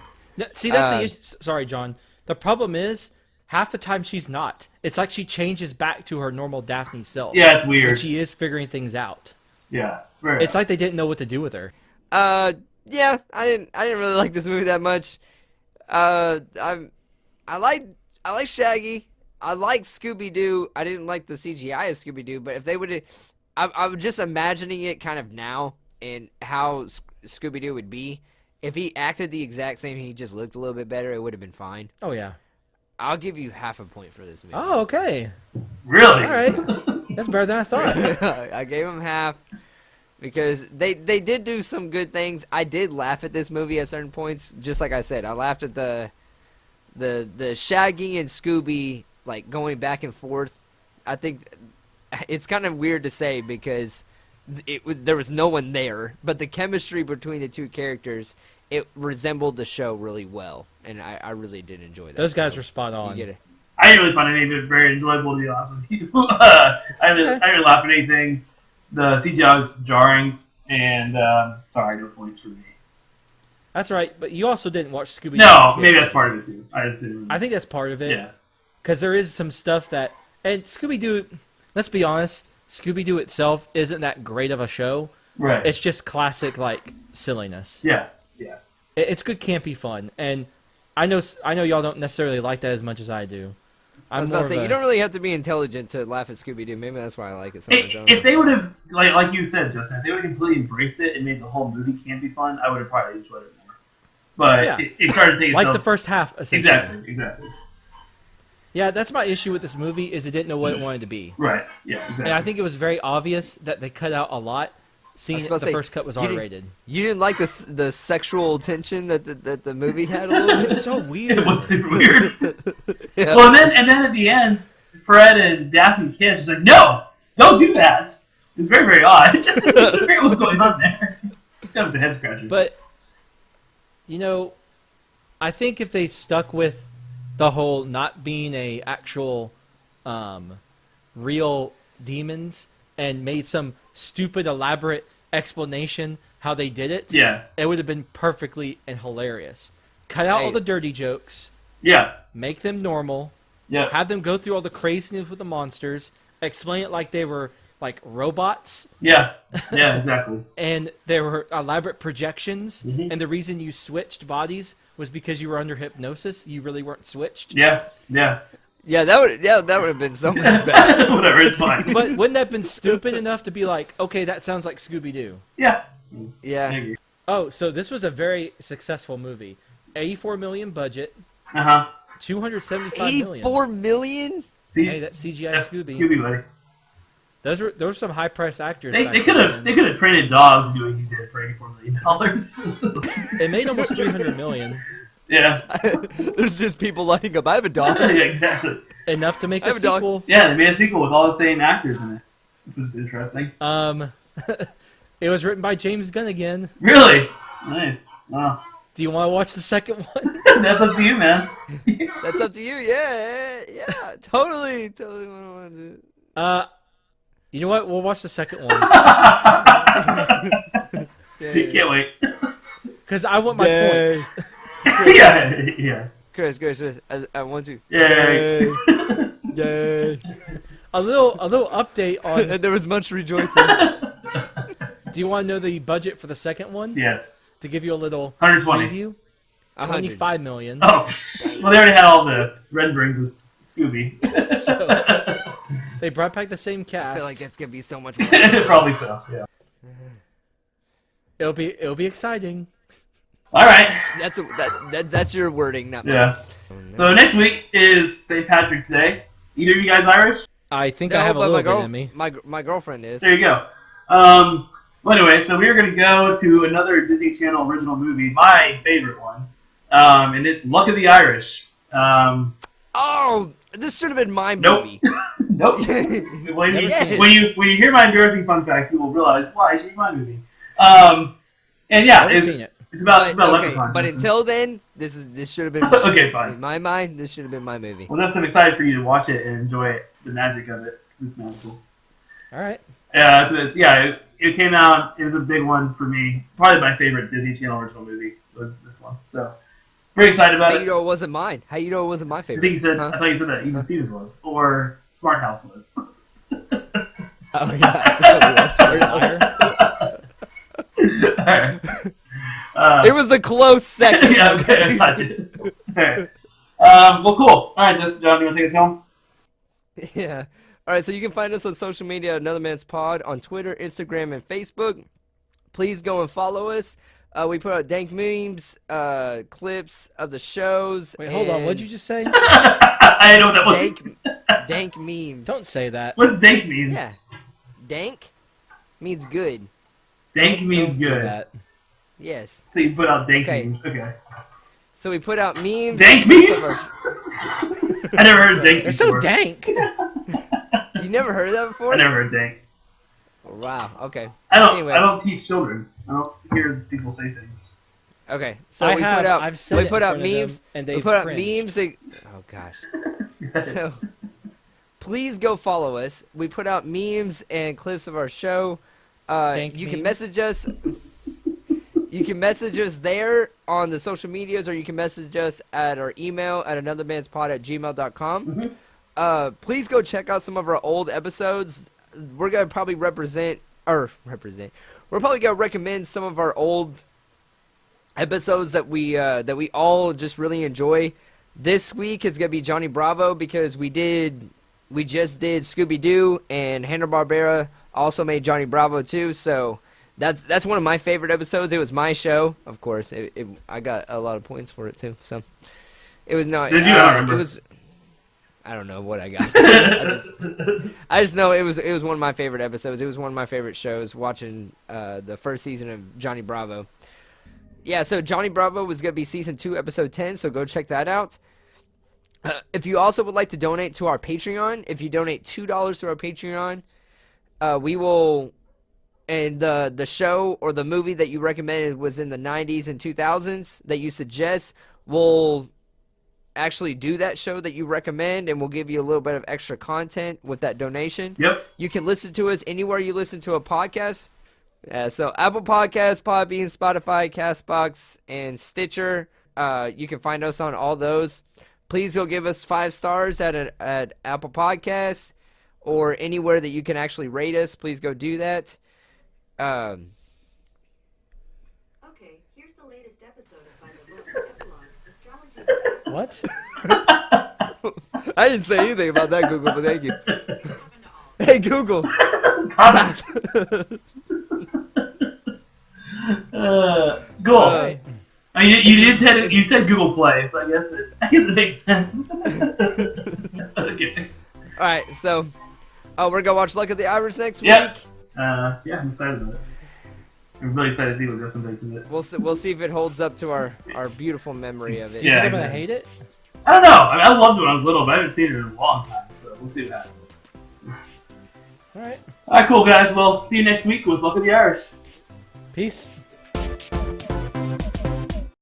See, that's the issue. Sorry, John. The problem is, half the time she's not. It's like she changes back to her normal Daphne self. Yeah, it's weird. And she is figuring things out. Yeah. It's like they didn't know what to do with her. Yeah, I didn't really like this movie that much. I like Shaggy. I like Scooby Doo. I didn't like the CGI of Scooby Doo, but if they would, I'm just imagining it kind of now and how Scooby Doo would be. If he acted the exact same, he just looked a little bit better, it would have been fine. Oh yeah. I'll give you half a point for this movie. Oh, okay. Really? All right. That's better than I thought. I gave him half because they did do some good things. I did laugh at this movie at certain points. Just like I said, I laughed at the Shaggy and Scooby like going back and forth. I think it's kind of weird to say because there was no one there, but the chemistry between the two characters, it resembled the show really well, and I really did enjoy that. Those guys were spot on. You get it. I didn't really find any of it very enjoyable, to be honest with you. I didn't laugh at anything. The CGI was jarring, and sorry, no points for me. That's right, but you also didn't watch Scooby Doo. No, maybe that's part of it too. I just didn't. I think that's part of it. Yeah. Because there is some stuff that, and Scooby Doo. Let's be honest, Scooby Doo itself isn't that great of a show. Right. It's just classic like silliness. Yeah. Yeah. It's good campy fun, and I know y'all don't necessarily like that as much as I do. I was about to say, you don't really have to be intelligent to laugh at Scooby Doo. Maybe that's why I like it so much. If they would have, like you said, Justin, if they would have completely embraced it and made the whole movie campy fun, I would have probably enjoyed it more. But Yeah. it started to take like itself... the first half, essentially. Exactly. Yeah, that's my issue with this movie is it didn't know what it wanted to be. Right. Yeah. Exactly. And I think it was very obvious that they cut out a lot. Seeing the first cut was R-rated. You didn't like the sexual tension that the movie had a little bit? It was so weird. It was super weird. Yeah. Well, and then at the end, Fred and Daphne kiss. She's like, "No, don't do that." It's very, very odd. I forget what's going on there. That was a head scratcher. But I think if they stuck with the whole not being a actual real demons and made some stupid elaborate explanation how they did it, it would have been perfectly and hilarious. Cut out all the dirty jokes. Yeah. Make them normal. Yeah. Have them go through all the craziness with the monsters. Explain it like they were like robots. Yeah. Yeah, exactly. And there were elaborate projections. Mm-hmm. And the reason you switched bodies was because you were under hypnosis. You really weren't switched. Yeah. Yeah. Yeah, that would have been so much better. Whatever, it's fine. But wouldn't that have been stupid enough to be like, okay, that sounds like Scooby-Doo? Yeah. Yeah. Oh, so this was a very successful movie. $84 million budget. Uh-huh. $275 million. $84 million? See, hey, that CGI that's Scooby. Scooby, buddy. Those were some high-priced actors. They could have trained dogs to do what he did for $84 million. It made almost $300 million. Yeah. There's just people lining up. I have a dog. Yeah, exactly. Enough to make a sequel. Yeah, they made a sequel with all the same actors in it, which was interesting. It was written by James Gunn again. Really? Nice. Wow. Do you want to watch the second one? That's up to you, man. That's up to you. Yeah. Totally want to watch it. You know what? We'll watch the second one. Can't wait. Because I want my points. Yeah. Chris, I want to. Yay. Yay. A little update on. And there was much rejoicing. Do you want to know the budget for the second one? Yes. To give you a little 120. preview. $25 million. Oh, well, they already had all the renderings with Scooby. So, they brought back the same cast. I feel like that's gonna be so much more. Probably so. Yeah. It'll be exciting. All right. That's your wording, not mine. Yeah. So next week is St. Patrick's Day. Either of you guys Irish? I think I have a little bit in me. My girlfriend is. There you go. Well, anyway, so we're going to go to another Disney Channel original movie, my favorite one, and it's Luck of the Irish. Oh, this should have been my Nope. movie. Nope. When you hear my embarrassing fun facts, you will realize why it should be my movie. And yeah, Never seen it. It's about leprechauns. But until then, this should have been. Okay, fine. In my mind, this should have been my movie. Well, I'm excited for you to watch it and enjoy the magic of it. It's magical. All right. It came out. It was a big one for me. Probably my favorite Disney Channel original movie was this one. So, very excited about How it. you know it wasn't mine? How you know it wasn't my I favorite? think you said. Huh? I thought you said that Even Stevens was, or Smart House was. Oh yeah. It was a close second. Yeah, okay. Gotcha. Alright. Well, cool. Alright, Justin, John, you want to take us home? Yeah. All right, so you can find us on social media at Another Man's Pod on Twitter, Instagram, and Facebook. Please go and follow us. We put out dank memes, clips of the shows. Wait, hold on. What'd you just say? I know that was. Dank memes. Don't say that. What's dank means? Yeah. Dank means good. Dank means Don't do good. that. Yes. So you put out dank Okay. memes. Okay. So we put out memes. Dank clips memes? of our- I never heard dank They're before. so dank. You never heard of that before? I never heard dank. Wow. Okay. I don't. Anyway. I don't teach children. I don't hear people say things. Okay. So I we have. put out. I've said we it put in out front of them, memes. and We they've put out cringed. memes. Oh gosh. So, please go follow us. We put out memes and clips of our show. Dank You can memes. message us. You can message us there on the social medias, or you can message us at our email at anothermanspod@gmail.com. Please go check out some of our old episodes. We're gonna probably We're probably gonna recommend some of our old episodes that we all just really enjoy. This week is gonna be Johnny Bravo because we just did Scooby Doo, and Hanna-Barbera also made Johnny Bravo too. So that's one of my favorite episodes. It was my show, of course. I got a lot of points for it too. So it was not. Did you? I don't remember. It was. I don't know what I got. I just know it was one of my favorite episodes. It was one of my favorite shows. Watching the first season of Johnny Bravo. Yeah, so Johnny Bravo was gonna be season 2, episode 10. So go check that out. If you also would like to donate to our Patreon, if you donate $2 to our Patreon, we will. And the show or the movie that you recommended was in the 90s and 2000s that you suggest, we'll actually do that show that you recommend, and we'll give you a little bit of extra content with that donation. Yep. You can listen to us anywhere you listen to a podcast. So Apple Podcasts, Podbean, Spotify, Castbox, and Stitcher. You can find us on all those. Please go give us 5 stars at Apple Podcasts or anywhere that you can actually rate us. Please go do that. Okay, here's the latest episode of By the Book Epilogue Astrology. What? I didn't say anything about that, Google, but thank you. Hey, Google. Cool. You said Google Play, so I guess it makes sense. Okay. All right, so we're gonna watch Luck of the Irish next Yep. week. Yeah, I'm excited about it. I'm really excited to see what Justin thinks of it. We'll see if it holds up to our beautiful memory of it. Do you Yeah, think I'm gonna exactly. hate it? I don't know. I mean, I loved it when I was little, but I haven't seen it in a long time, so we'll see what happens. All right. Alright, cool, guys. Well, see you next week with Luck of the Irish. Peace.